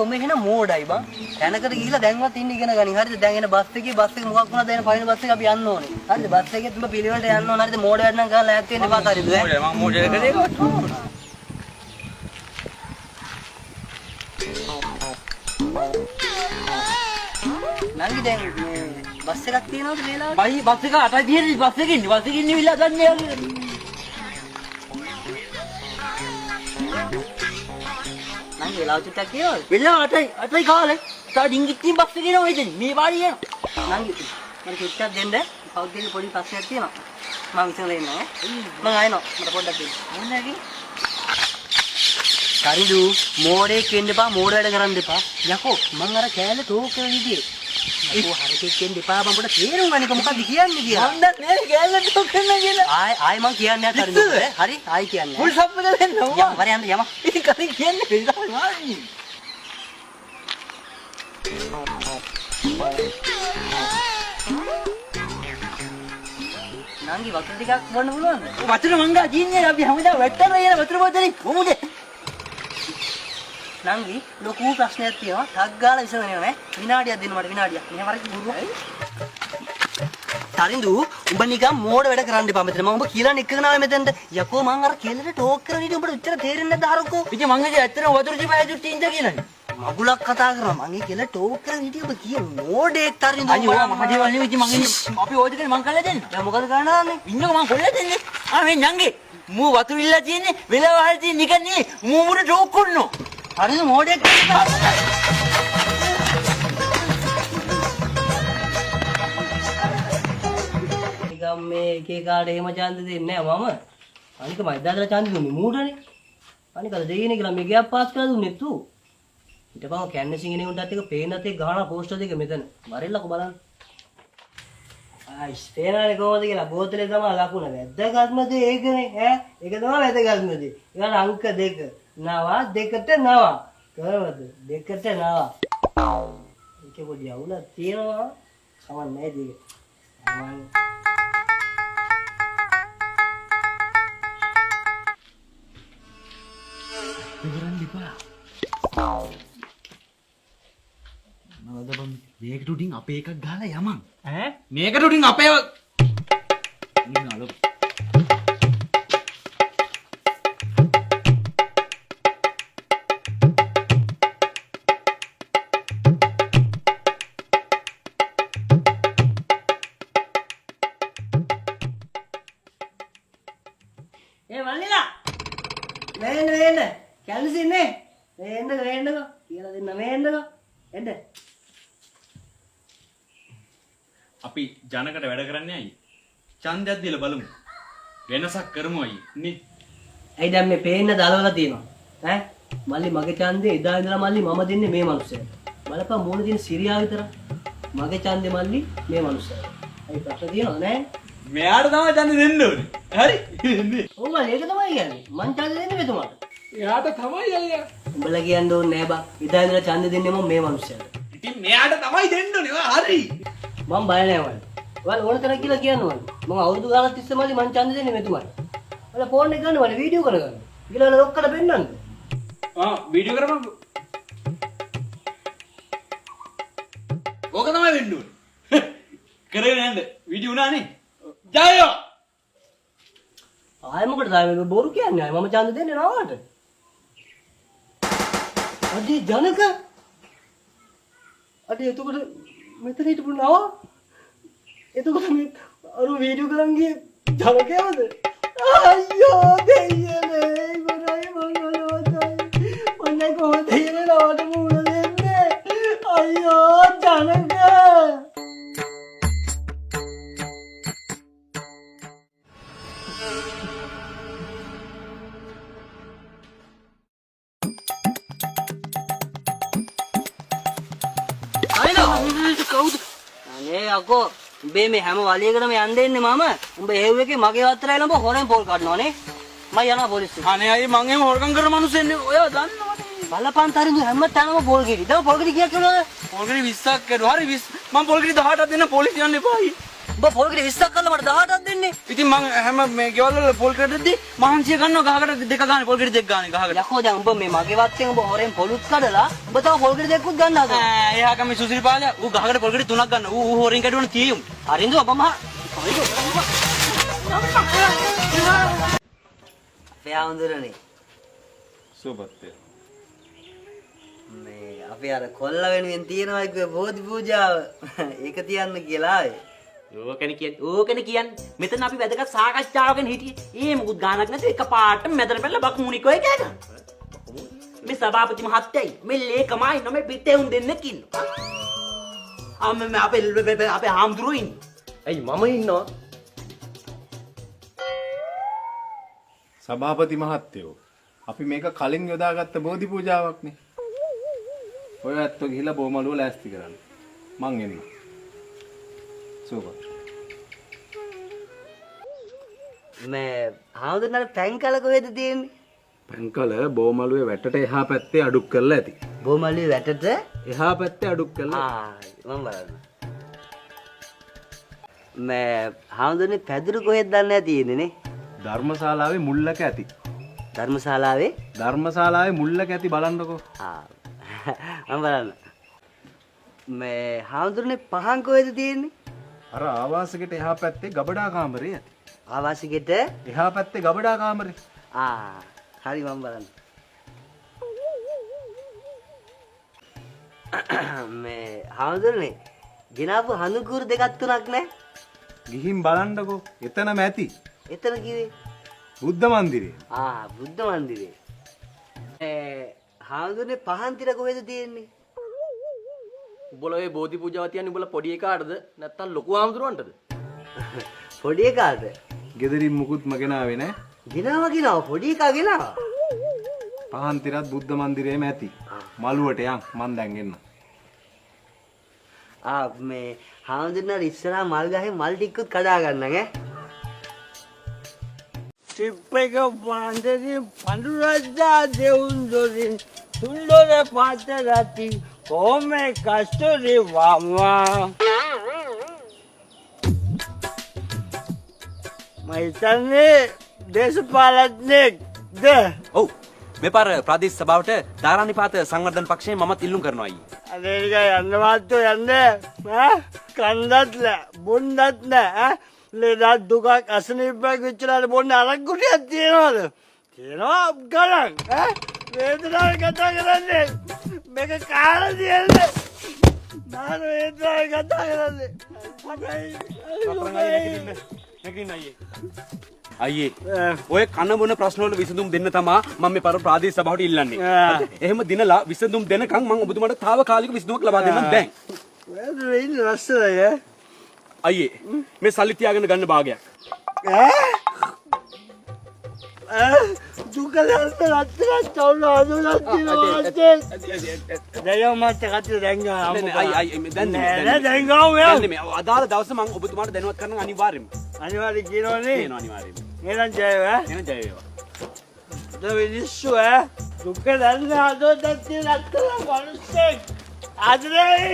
ඔමේ එන මෝඩයි බං. දැනකට ගිහිල්ලා දැන්වත් ඉන්න ඉගෙන ගනින්. හරිද? දැන් එන බස් එකේ මොකක් වුණාද එන ෆයිනල් බස් එක අපි යන්න ඕනේ. හරිද? බස් එකේ තුඹ පිළිවෙලට යන්න ඕනේ. හරිද? මෝඩ වැඩ නම් කරලා ලෑස්ති වෙන්න එපා හරිද? මම මෝඩ කරේ කොට. නංගි දැන් බස් එකක් තියෙනවද මේලාවට? බයි බස් එක 8යි තියෙන්නේ බස් එකේ ඉන්නේ. බස් එකේ ඉන්නේ විලා දන්නේ නැහැ. නංගි වෙලාව චුට්ටක් කියනවද? විලා 8යි කාලේ. තා ඩිංගිත්තින් බස් එකේ නෝ ඉතින් මේ වාඩි යනවා. නංගි මට චුට්ටක් දෙන්න. කවුරුද පොඩි ප්‍රශ්නයක් තියෙනවා. මම ඉස්සෙල්ලා එන්නම් ඈ. මම ආයෙනවා. මට පොඩ්ඩක් දෙන්න. මොනවාගේ? කරිදු මෝඩෙක් වෙන්න එපා. මෝඩ වැඩ කරන්න එපා. යකෝ මං අර කෑල්ල ටෝක් කරන විදිහේ. යකෝ හරියට වෙන්න එපා. මම පොඩ්ඩක් තේරුම් ගන්න එක මොකක්ද කියන්නේ කියලා. මන් දන්නේ නැහැ කෑල්ල ටෝක් කරන්න කියලා. ආයි මං කියන්නේ නැහැ කරිදු. හරි ආයි කියන්නේ. මුල් සප්පද වෙන්න ඕවා. යම වරයන් යම. ඉතින් කලින් කියන්නේ විලා වාඩි. නංගි වතුර ටිකක් බොන්න පුළුවන්ද? වතුර මංගා ජීන්නේ අපි හැමදාම වැට්ටන යන වතුර බෝතලේ මොමුද? නංගි ලොකු ප්‍රශ්නයක් තියෙනවා. ටක් ගාලා විසඳනවා නේ. විනාඩියක් දෙන්න මට විනාඩියක්. මෙහෙම වරක් බුරුවා. තරිඳු උඹ නිකන් මෝඩ වැඩ කරන්න එපා මෙතන. මම උඹ කියලා නිකගෙන ආවේ මෙතෙන්ට. යකෝ මං අර කෙල්ලට ටෝක් කරන විදිහ උඹට උත්තර තේරෙන්නේ නැද්ද හරකෝ? ඉතින් මං ඉතින් ඇත්තටම වතුර දීපෑ දුට්ටි ඉඳ කියලානේ. මගුලක් කතා කරනවා. මං ඒ කෙල්ල ටෝක් කරන විදිහ ඔබ කිය මෝඩෙක් තරිඳු. අයියෝ මහදේවල් නෙවෙයි ඉතින් මං ඉන්නේ අපි ඕක දෙකනේ මං කල්ලා දෙන්නේ. දැන් මොකද කරන්නේ? ඉන්නකො මං කොල්ල දෙන්නේ. මේ නංගේ මූ වතුර ඉල්ලලා තියෙන්නේ වෙලාව හරි තියෙන නිකන් නේ මූ මුර ටෝක් කරනවා. තරිඳු මෝඩෙක් නිකම් මේ එක එකාට එහෙම ඡන්ද දෙන්නේ නැහැ මම. අනික මම එදාදලා ඡන්ද දුන්නේ මූටනේ. අනික අද දෙයිනේ කියලා මේ ගෑප් පාස් කරලා දුන්නේ තු. ඊට පස්සේ කැන්වසින් එනේ උන්ටත් එක පේනත් එක ගහන පෝස්ටර් දෙක මෙතන. මරෙල්ලකෝ බලන්න. ආයිස් පේනනේ කොහොමද කියලා බෝතලේ තමයි ලකුණ. වැද්දගත්ම දේ ඒකනේ ඈ. ඒක තමයි වැද්දගත්ම දේ. ඊළඟ අංක 2. නවා දෙකට නවා. කොහොමද? දෙකට නවා. ඒකේ පොඩි අවුලක් තියෙනවා. සමන් නැහැ දෙක. සමන් දෙකරන් දීපා. නවද බම් මේකට උඩින් අපේ එකක් ගහලා යමන්. ඈ මේකට උඩින් අපේ නිනලු. වල්ලිලා වෙන්න කැල්සින්නේ වෙන්නකෝ කියලා දෙන්න වෙන්නකෝ එන්න අපි ජනකට වැඩ කරන්නේ අයියේ. ඡන්දයක් දීලා බලමු. වෙනසක් කරමු අයියේ. නේ. ඇයි දැන් මේ පේන්න දලවලා තියෙනවා ඈ මල්ලි මගේ ඡන්දේ එදා ඉඳලා මල්ලි මම දෙන්නේ මේ මනුස්සයාට. බලපන් මොන දින සිරියා විතර. මගේ ඡන්දේ මල්ලි මේ මනුස්සයාට. ඇයි ප්‍රශ්න තියෙනවද නෑ? මෙයාට තමයි ඡන්ද දෙන්න ඕනේ. හරි? නේ. ඔව් මල්ලි ඒක තමයි කියන්නේ. මං ඡන්ද දෙන්නේ මෙතුමාට. එයාට තමයි අයියා. උඹලා කියන්න ඕනේ නෑ බා. එදා ඉඳලා ඡන්ද දෙන්නේ මම මේ මනුස්සයාට. ඉතින් මෙයාට තමයි දෙන්න ඕනේ. ඔය හරි. මම බය නෑ වල්. වල් ඕන තරම් කියලා කියන්න වල්. මම අවුරුදු ගානක් තිස්සේ මල්ලි මං ඡන්ද දෙන්නේ මෙතුමාට. වල ෆෝන් එක ගන්න වල වීඩියෝ කරගන්න. ඊළඟ ඔක්කට පෙන්නන්න. වීඩියෝ කරමු. ඕක තමයි වෙන්න ඕනේ. කරගෙන යන්න. වීඩියෝ උනානේ. ජයෝ. ආයෙ මොකටද ආයෙ බොරු කියන්නේ? ආයෙ මම ඡන්ද දෙන්නේ නාවට. අදී ජනක. අදී එතකොට මෙතන හිටපු නවා. එතකොට මේ අර වීඩියෝ කරන් ගියේ ජනකයවද? අයියෝ දෙයියනේ ඉවරයි මංගලවතයි. මොන්නේ කොහොමද දෙයියනේ නාවට මුණ දෙන්නේ? අයියෝ ජනක. කවුද? අනේ අකෝ උඹේ මේ හැම වලියකටම යන්න දෙන්නේ මම. උඹ හේව් එකේ මගේ වත්තරයිල උඹ හොරෙන් පොල් කඩනවනේ. මම යනවා පොලිසියට. අනේ අයියේ මං එහෙම හොරකම් කරන මිනිස්සුන්නේ ඔයා දන්නවනේ. බලපන් තරිඳු හැම තැනම පොල් ගෙඩි. දැන් පොල් ගෙඩි කීයක් කියනවද? පොල්ගිරි 20ක් කරුවා. හරි 20 මං පොල්ගිරි 18ක් දෙන්න පොලිසිය යන්න එපා අයියේ. උඹ පොල් ගෙඩි 20ක් කරලා මට 18ක් දෙන්නේ. ඉතින් මං හැම මේ ගෙවල් වල පොල් කඩද්දි මහන්සිය ගන්නවා ගහකට දෙක ගන්න පොල් ගෙඩි දෙක ගන්න ගහකට. යකෝ දැන් උඹ මේ මගේ වත්තෙන් උඹ හොරෙන් පොලුත් කඩලා උඹ තව පොල් ගෙඩි දෙකකුත් ගන්න හදනවා. එයා කම සුසිරි පාලයා ඌ ගහකට පොල් ගෙඩි 3ක් ගන්න. ඌ හොරෙන් කඩවන තියුම්. හරිද ඔබ මහ අපේ ආඳුරනේ සුබත් මේ අපේ අර කොල්ල වෙනුවෙන් තියෙනවා කිව්වේ බෝධි පූජාව. ඒක තියන්න කියලා ආවේ. ඕකනේ කියන්නේ. මෙතන අපි වැදගත් සාකච්ඡාවකින් හිටියේ. ඒ මොකුත් ගානක් නැති එකපාරට මෙතන පැනලා බක් මුනිකෝ එක ගන්න. මේ සභාපති මහත්තයයි මේ ලේකමයි නම පිටේ උන් දෙන්නෙක් ඉන්නවා. අම්ම අපේ හාමුදුරුවෝ ඉන්නේ. ඇයි මම ඉන්නවා? සභාපති මහත්තයෝ අපි මේක කලින් යොදාගත්ත බෝධි පූජාවක්නේ. ඔය ඇත්තෝ ගිහිල්ලා බොමලුව ලෑස්ති කරන්න. මං එන්න. සුබ. මේ ආඳුරනේ පැන්කල කොහෙද තියෙන්නේ? පැන්කල බොමලුවේ වැටට එහා පැත්තේ අඩුක් කරලා ඇති. බොමලුවේ වැටට එහා පැත්තේ අඩුක් කරලා. මම බලන්න. මේ ආඳුරනේ පැදුරු කොහෙද දන්නේ තියෙන්නේ නේ? ධර්මශාලාවේ මුල්ලක ඇති. ධර්මශාලාවේ මුල්ලක ඇති බලන්නකෝ. මම බලන්න. මේ ආඳුරනේ පහන් කොහෙද තියෙන්නේ? අර ආවාසයකට එහා පැත්තේ ගබඩා කාමරේ ඇති. ආවාසිකෙට එහා පැත්තේ ගබඩා කාමරේ. හරි මම බලන්න. මේ ආඳුරනේ ගෙනාවු හඳුකුරු දෙකක් තුනක් නැහැ? ගිහින් බලන්නකෝ. එතනම ඇති. එතන කිව්වේ බුද්ධ මන්දිරේ. බුද්ධ මන්දිරේ. හාමුදුරනේ පහන් තිර කොහෙද තියෙන්නේ? උඹලා ඔය බෝධි පූජාව තියන්නේ උඹලා පොඩි එකාටද නැත්නම් ලොකු හාමුදුරුවන්ටද? පොඩි එකාට. ගෙදරින් මුකුත්ම ගෙනාවේ නෑ. ගෙනාවා පොඩි එකා ගෙනාවා. පහන් තිරත් බුද්ධ මන්දිරේම ඇති. මළුවට යන් මන් දැන් එන්න. මේ හාමුදුරනේ ඉස්සරහා මල් ගහේ මල් ටිකකුත් කඩා ගන්න ඈ. සිප්පක පාන්දරි පඳුරද්දා දෙවුන් දොරින් සුන්දර පාත රති කොමේ කස්තුරි වම්වා මයිතන්නේ දේශපාලඥයෙක් ද ඔව් මේ පාර ප්‍රාදේශ සභාවට ධාරානිපාත සංවර්ධන පක්ෂයෙන් මමත් ඉල්ලුම් කරනවා අයියේ. අදේනික යන්න වාත්තෝ යන්න කන්දත් නෑ බොන්නත් නෑ ලෙඩක් දුකක් අසනීපයක් වෙච්චලාට බොන්න අරක් කුටියක් තියනවද? තියනවා ගණන් වේදනාව කතා කරන්නේ මේක කාලා තියන්නේ නාන වේදනාව කතා කරන්නේ අයියේ ඔය කන බොන ප්‍රශ්න වල විසඳුම් දෙන්න තමා මම මේ පාර ප්‍රාදේශ සභාවට ඉල්ලන්නේ. එහෙම දිනලා විසඳුම් දෙනකන් මම ඔබතුමාට తాවකාලික විසඳුමක් ලබා දෙන්නම් දැන්. වේදනාව ඉන්න රස්සලයි අයියේ මේ සල්ලි තියාගෙන ගන්න භාගයක්. දුකලස්ත රත්තරන් චවුල හදුනක් තියනවා දැන් මට කටට දැන් මේ අදාළ දවසේ මම ඔබතුමාට දැනුවත් කරන්න අනිවාර්යෙන්ම. අනිවාර්ය කියනෝනේ. කියනවා අනිවාර්යෙන්ම. එහෙනම් ජය වේවා. එහෙනම් ජය වේවා. මිනිස්සු දුක දැන්න හදොත් තියෙන රත්තරන් මිනිස්සෙක් ආදරේ